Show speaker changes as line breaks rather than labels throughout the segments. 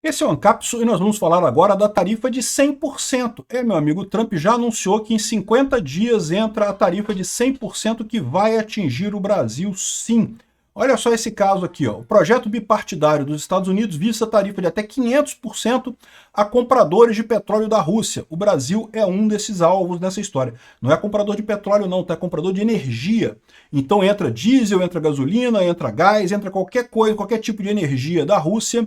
Esse é o Ancapsu e nós vamos falar agora da tarifa de 100%. Meu amigo, o Trump já anunciou que em 50 dias entra a tarifa de 100% que vai atingir o Brasil, sim. Olha só esse caso aqui, ó. O projeto bipartidário dos Estados Unidos visa tarifa de até 500% a compradores de petróleo da Rússia. O Brasil é um desses alvos nessa história. Não é comprador de petróleo não, tá? É comprador de energia. Então entra diesel, entra gasolina, entra gás, entra qualquer coisa, qualquer tipo de energia da Rússia,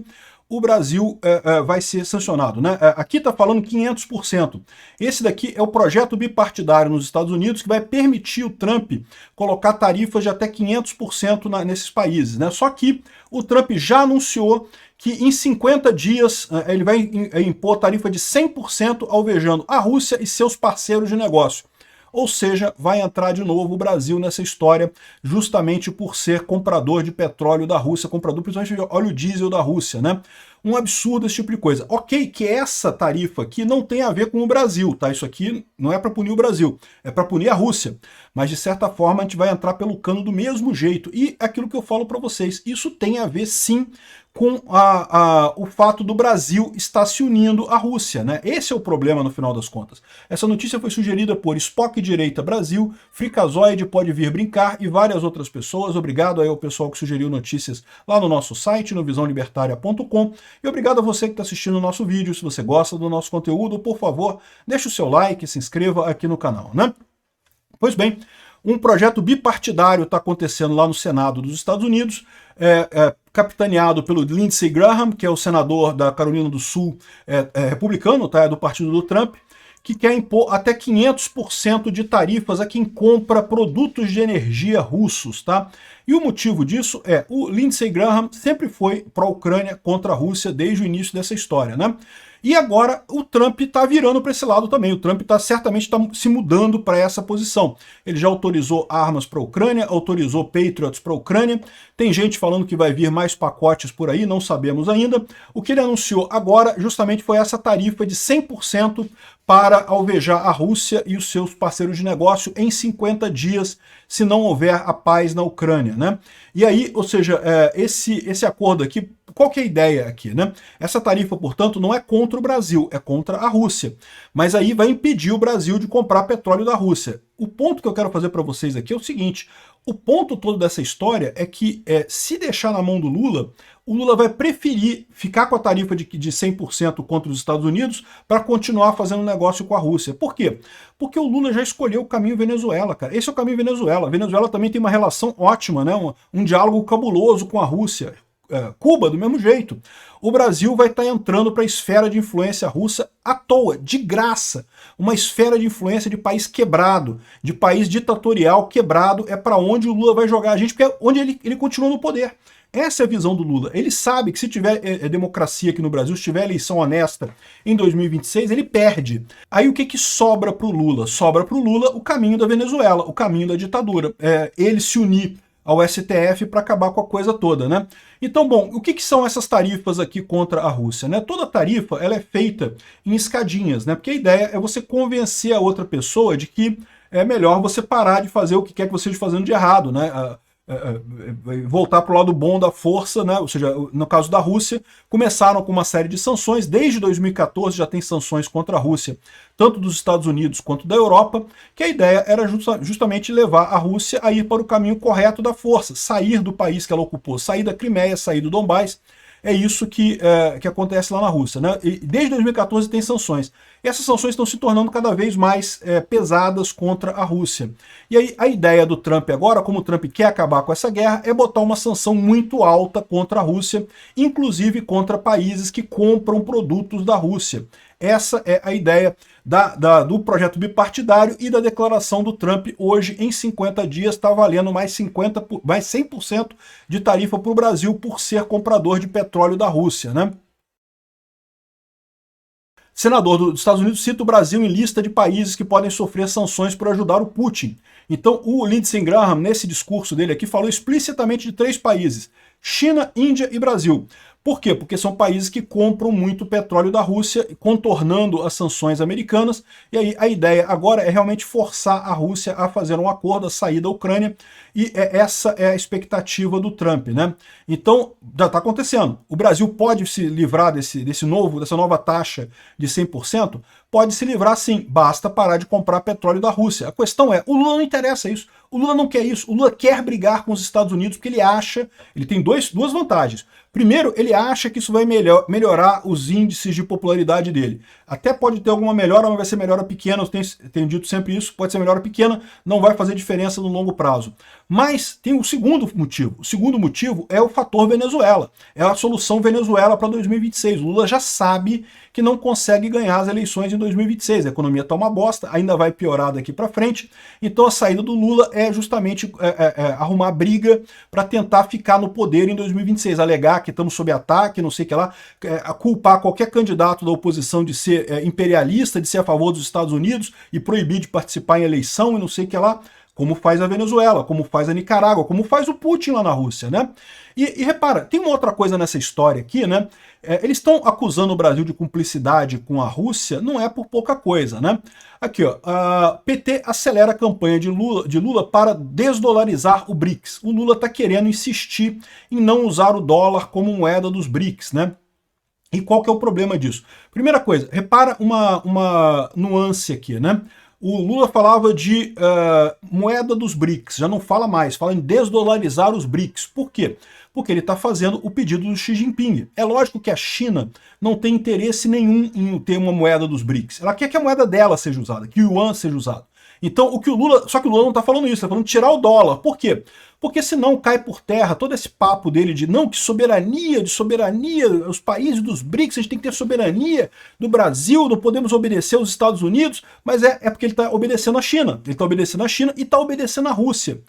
o Brasil vai ser sancionado, né? Aqui está falando 500%. Esse daqui é o projeto bipartidário nos Estados Unidos que vai permitir o Trump colocar tarifas de até 500% nesses países, né? Só que o Trump já anunciou que em 50 dias ele vai impor tarifa de 100% alvejando a Rússia e seus parceiros de negócio. Ou seja, vai entrar de novo o Brasil nessa história, justamente por ser comprador de petróleo da Rússia, comprador principalmente de óleo diesel da Rússia, né? Um absurdo esse tipo de coisa. Ok que essa tarifa aqui não tem a ver com o Brasil, tá? Isso aqui não é para punir o Brasil, é para punir a Rússia. Mas de certa forma a gente vai entrar pelo cano do mesmo jeito. E aquilo que eu falo para vocês, isso tem a ver sim com o fato do Brasil estar se unindo à Rússia, né? Esse é o problema no final das contas. Essa notícia foi sugerida por Spock Direita Brasil, Fricazoide Pode Vir Brincar e várias outras pessoas. Obrigado aí ao pessoal que sugeriu notícias lá no nosso site, no visãolibertaria.com. E obrigado a você que está assistindo o nosso vídeo. Se você gosta do nosso conteúdo, por favor, deixe o seu like, se inscreva aqui no canal, né? Pois bem, um projeto bipartidário está acontecendo lá no Senado dos Estados Unidos, capitaneado pelo Lindsey Graham, que é o senador da Carolina do Sul, republicano, tá? É do partido do Trump, que quer impor até 500% de tarifas a quem compra produtos de energia russos, tá? E o motivo disso é, o Lindsey Graham sempre foi pró-Ucrânia contra a Rússia desde o início dessa história, né? E agora o Trump está virando para esse lado também. O Trump certamente está se mudando para essa posição. Ele já autorizou armas para a Ucrânia, autorizou Patriots para a Ucrânia. Tem gente falando que vai vir mais pacotes por aí, não sabemos ainda. O que ele anunciou agora justamente foi essa tarifa de 100% para alvejar a Rússia e os seus parceiros de negócio em 50 dias, se não houver a paz na Ucrânia, né? E aí, ou seja, esse acordo aqui, qual que é a ideia aqui, né? Essa tarifa, portanto, não é contra o Brasil, é contra a Rússia. Mas aí vai impedir o Brasil de comprar petróleo da Rússia. O ponto que eu quero fazer para vocês aqui é o seguinte: o ponto todo dessa história é que se deixar na mão do Lula, o Lula vai preferir ficar com a tarifa de 100% contra os Estados Unidos para continuar fazendo negócio com a Rússia. Por quê? Porque o Lula já escolheu o caminho Venezuela, cara. Esse é o caminho Venezuela. A Venezuela também tem uma relação ótima, né? Um diálogo cabuloso com a Rússia. Cuba, do mesmo jeito. O Brasil vai estar entrando para a esfera de influência russa à toa, de graça. Uma esfera de influência de país quebrado, de país ditatorial quebrado, é para onde o Lula vai jogar a gente, porque é onde ele continua no poder. Essa é a visão do Lula. Ele sabe que se tiver democracia aqui no Brasil, se tiver eleição honesta em 2026, ele perde. Aí o que sobra para o Lula? Sobra para o Lula o caminho da Venezuela, o caminho da ditadura. Ele se unir ao STF para acabar com a coisa toda, né? Então, bom, o que são essas tarifas aqui contra a Rússia, né? Toda tarifa, ela é feita em escadinhas, né? Porque a ideia é você convencer a outra pessoa de que é melhor você parar de fazer o que quer que você esteja fazendo de errado, né? Voltar para o lado bom da força, né? Ou seja, no caso da Rússia, começaram com uma série de sanções, desde 2014 já tem sanções contra a Rússia, tanto dos Estados Unidos quanto da Europa, que a ideia era justamente levar a Rússia a ir para o caminho correto da força, sair do país que ela ocupou, sair da Crimeia, sair do Donbás. É isso que acontece lá na Rússia, né? E desde 2014 tem sanções. E essas sanções estão se tornando cada vez mais pesadas contra a Rússia. E aí a ideia do Trump agora, como o Trump quer acabar com essa guerra, é botar uma sanção muito alta contra a Rússia, inclusive contra países que compram produtos da Rússia. Essa é a ideia do projeto bipartidário e da declaração do Trump hoje. Em 50 dias está valendo mais 100% de tarifa para o Brasil por ser comprador de petróleo da Rússia, né? Senador dos Estados Unidos cita o Brasil em lista de países que podem sofrer sanções por ajudar o Putin. Então o Lindsey Graham, nesse discurso dele aqui, falou explicitamente de 3 países: China, Índia e Brasil. Por quê? Porque são países que compram muito petróleo da Rússia, contornando as sanções americanas, e aí a ideia agora é realmente forçar a Rússia a fazer um acordo, a sair da Ucrânia, e essa é a expectativa do Trump, né? Então, já está acontecendo. O Brasil pode se livrar dessa nova taxa de 100%? Pode se livrar sim, basta parar de comprar petróleo da Rússia. A questão é, o Lula não interessa isso, o Lula não quer isso, o Lula quer brigar com os Estados Unidos porque ele acha, ele tem duas vantagens. Primeiro, ele acha que isso vai melhorar os índices de popularidade dele. Até pode ter alguma melhora, mas vai ser melhora pequena, eu tenho dito sempre isso, pode ser melhora pequena, não vai fazer diferença no longo prazo. Mas tem o segundo motivo. O segundo motivo é o fator Venezuela. É a solução Venezuela para 2026. O Lula já sabe que não consegue ganhar as eleições em 2026. A economia está uma bosta, ainda vai piorar daqui para frente. Então a saída do Lula é justamente arrumar briga para tentar ficar no poder em 2026, alegar que estamos sob ataque, não sei o que lá, culpar qualquer candidato da oposição de ser imperialista, de ser a favor dos Estados Unidos e proibir de participar em eleição e não sei o que lá, como faz a Venezuela, como faz a Nicarágua, como faz o Putin lá na Rússia, né? E repara, tem uma outra coisa nessa história aqui, né? Eles estão acusando o Brasil de cumplicidade com a Rússia, não é por pouca coisa, né? Aqui, ó, a PT acelera a campanha de Lula para desdolarizar o BRICS. O Lula está querendo insistir em não usar o dólar como moeda dos BRICS, né? E qual que é o problema disso? Primeira coisa, repara uma nuance aqui, né? O Lula falava de moeda dos BRICS, já não fala mais, fala em desdolarizar os BRICS. Por quê? Porque ele está fazendo o pedido do Xi Jinping. É lógico que a China não tem interesse nenhum em ter uma moeda dos BRICS. Ela quer que a moeda dela seja usada, que o yuan seja usado. Então, só que o Lula não está falando isso, está falando de tirar o dólar. Por quê? Porque senão cai por terra todo esse papo dele de não, que soberania, os países dos BRICS, a gente tem que ter soberania do Brasil, não podemos obedecer aos Estados Unidos, mas é porque ele está obedecendo a China. Ele está obedecendo a China e está obedecendo a Rússia.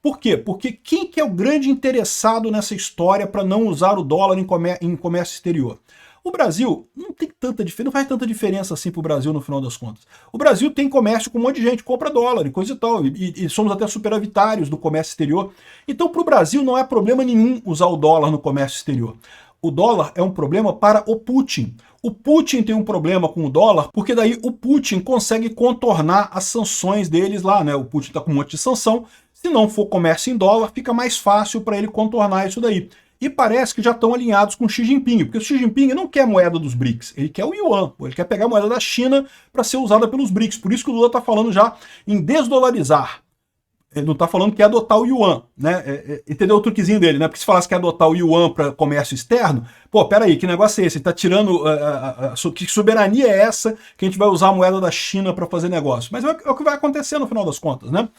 Por quê? Porque quem que é o grande interessado nessa história para não usar o dólar em comércio exterior? O Brasil não tem tanta diferença, não faz tanta diferença assim para o Brasil no final das contas. O Brasil tem comércio com um monte de gente, compra dólar e coisa e tal, e somos até superavitários do comércio exterior. Então para o Brasil não é problema nenhum usar o dólar no comércio exterior. O dólar é um problema para o Putin. O Putin tem um problema com o dólar, porque daí o Putin consegue contornar as sanções deles lá, né? O Putin está com um monte de sanção, se não for comércio em dólar, fica mais fácil para ele contornar isso daí. E parece que já estão alinhados com o Xi Jinping, porque o Xi Jinping não quer moeda dos BRICS, ele quer o yuan, ele quer pegar a moeda da China para ser usada pelos BRICS. Por isso que o Lula está falando já em desdolarizar. Ele não está falando que é adotar o yuan, né? Entendeu o truquezinho dele, né? Porque se falasse que é adotar o yuan para comércio externo, pô, peraí, que negócio é esse? Ele está tirando. Que soberania é essa que a gente vai usar a moeda da China para fazer negócio? Mas é o que vai acontecer no final das contas, né?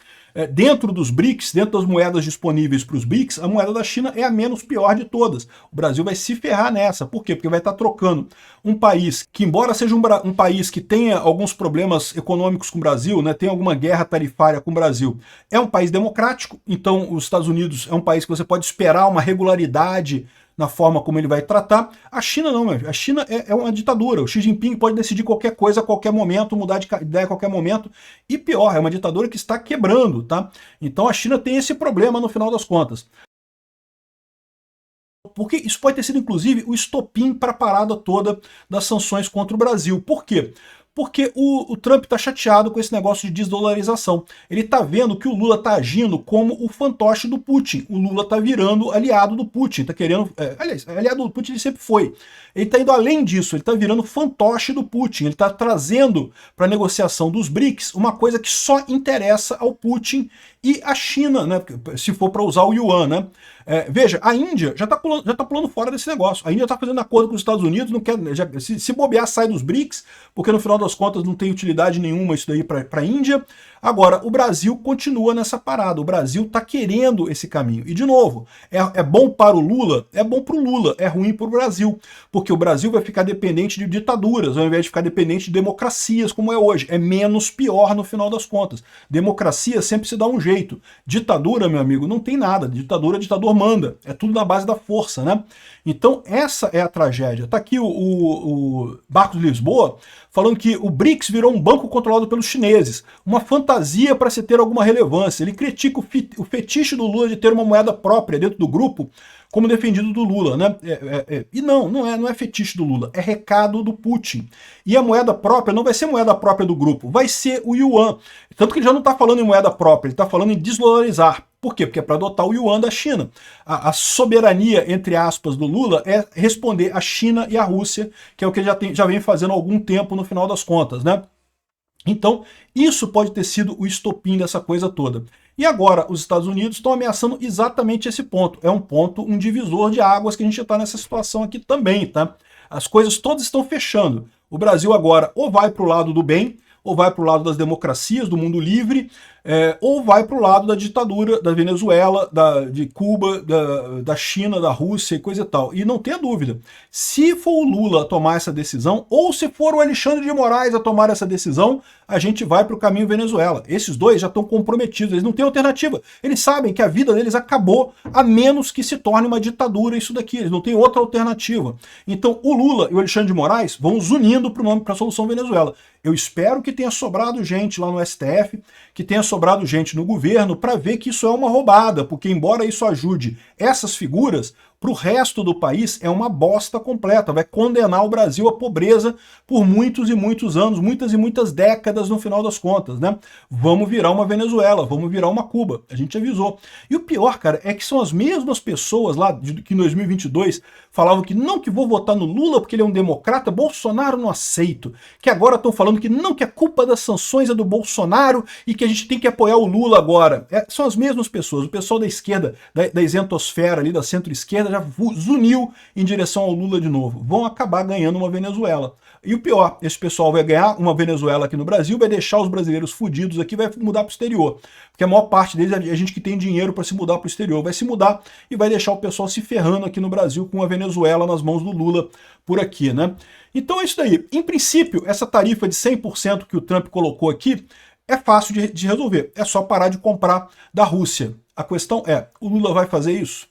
Dentro dos BRICS, dentro das moedas disponíveis para os BRICS, a moeda da China é a menos pior de todas. O Brasil vai se ferrar nessa. Por quê? Porque vai estar trocando um país que, embora seja um país que tenha alguns problemas econômicos com o Brasil, né, tem alguma guerra tarifária com o Brasil, é um país democrático, então os Estados Unidos é um país que você pode esperar uma regularidade na forma como ele vai tratar. A China não, a China é uma ditadura. O Xi Jinping pode decidir qualquer coisa a qualquer momento, mudar de ideia a qualquer momento. E pior, é uma ditadura que está quebrando, tá? Então a China tem esse problema no final das contas. Porque isso pode ter sido, inclusive, o estopim para a parada toda das sanções contra o Brasil. Por quê? Porque o Trump está chateado com esse negócio de desdolarização. Ele está vendo que o Lula está agindo como o fantoche do Putin. O Lula está virando aliado do Putin, está querendo... aliás, aliado do Putin ele sempre foi. Ele está indo além disso, ele está virando fantoche do Putin. Ele está trazendo para a negociação dos BRICS uma coisa que só interessa ao Putin e à China, né? Se for para usar o yuan, né? Veja, a Índia já está pulando fora desse negócio. A Índia está fazendo acordo com os Estados Unidos, não quer, se bobear, sai dos BRICS, porque no final das contas não tem utilidade nenhuma isso daí para a Índia. Agora, o Brasil continua nessa parada. O Brasil está querendo esse caminho. E, de novo, é bom para o Lula? É bom para o Lula, é ruim para o Brasil. Porque o Brasil vai ficar dependente de ditaduras, ao invés de ficar dependente de democracias, como é hoje. É menos pior no final das contas. Democracia sempre se dá um jeito. Ditadura, meu amigo, não tem nada. Ditadura imperador manda, é tudo na base da força, né? Então essa é a tragédia. Tá aqui o Marcos Lisboa falando que o BRICS virou um banco controlado pelos chineses, uma fantasia para se ter alguma relevância. Ele critica o fetiche do Lula de ter uma moeda própria dentro do grupo, como defendido do Lula, né? E não é fetiche do Lula, é recado do Putin. E a moeda própria não vai ser moeda própria do grupo, vai ser o yuan. Tanto que ele já não está falando em moeda própria, ele está falando em desdolarizar. Por quê? Porque é para adotar o yuan da China. A soberania, entre aspas, do Lula é responder à China e à Rússia, que é o que ele já vem fazendo há algum tempo no final das contas, né? Então, isso pode ter sido o estopim dessa coisa toda. E agora, os Estados Unidos estão ameaçando exatamente esse ponto. É um divisor de águas que a gente está nessa situação aqui também, tá? As coisas todas estão fechando. O Brasil agora ou vai para o lado do bem, ou vai para o lado das democracias, do mundo livre, ou vai para o lado da ditadura da Venezuela, de Cuba, da China, da Rússia e coisa e tal. E não tenha dúvida, se for o Lula a tomar essa decisão, ou se for o Alexandre de Moraes a tomar essa decisão, a gente vai para o caminho Venezuela. Esses dois já estão comprometidos, eles não têm alternativa. Eles sabem que a vida deles acabou, a menos que se torne uma ditadura isso daqui. Eles não têm outra alternativa. Então o Lula e o Alexandre de Moraes vão unindo para a solução Venezuela. Eu espero que tenha sobrado gente lá no STF, que tenha sobrado gente no governo para ver que isso é uma roubada, porque embora isso ajude essas figuras, para o resto do país é uma bosta completa, vai condenar o Brasil à pobreza por muitos e muitos anos, muitas e muitas décadas no final das contas, né? Vamos virar uma Venezuela, vamos virar uma Cuba, a gente avisou. E o pior, cara, é que são as mesmas pessoas lá que em 2022 falavam que vou votar no Lula porque ele é um democrata, Bolsonaro não aceito, que agora estão falando que a culpa das sanções é do Bolsonaro e que a gente tem que apoiar o Lula agora. São as mesmas pessoas, o pessoal da esquerda, da isentosfera ali, da centro-esquerda, já uniu em direção ao Lula de novo. Vão acabar ganhando uma Venezuela. E o pior, esse pessoal vai ganhar uma Venezuela aqui no Brasil, vai deixar os brasileiros fudidos aqui, vai mudar para o exterior. Porque a maior parte deles é gente que tem dinheiro para se mudar para o exterior. Vai se mudar e vai deixar o pessoal se ferrando aqui no Brasil com a Venezuela nas mãos do Lula por aqui, né? Então é isso daí. Em princípio, essa tarifa de 100% que o Trump colocou aqui é fácil de resolver. É só parar de comprar da Rússia. A questão é, o Lula vai fazer isso?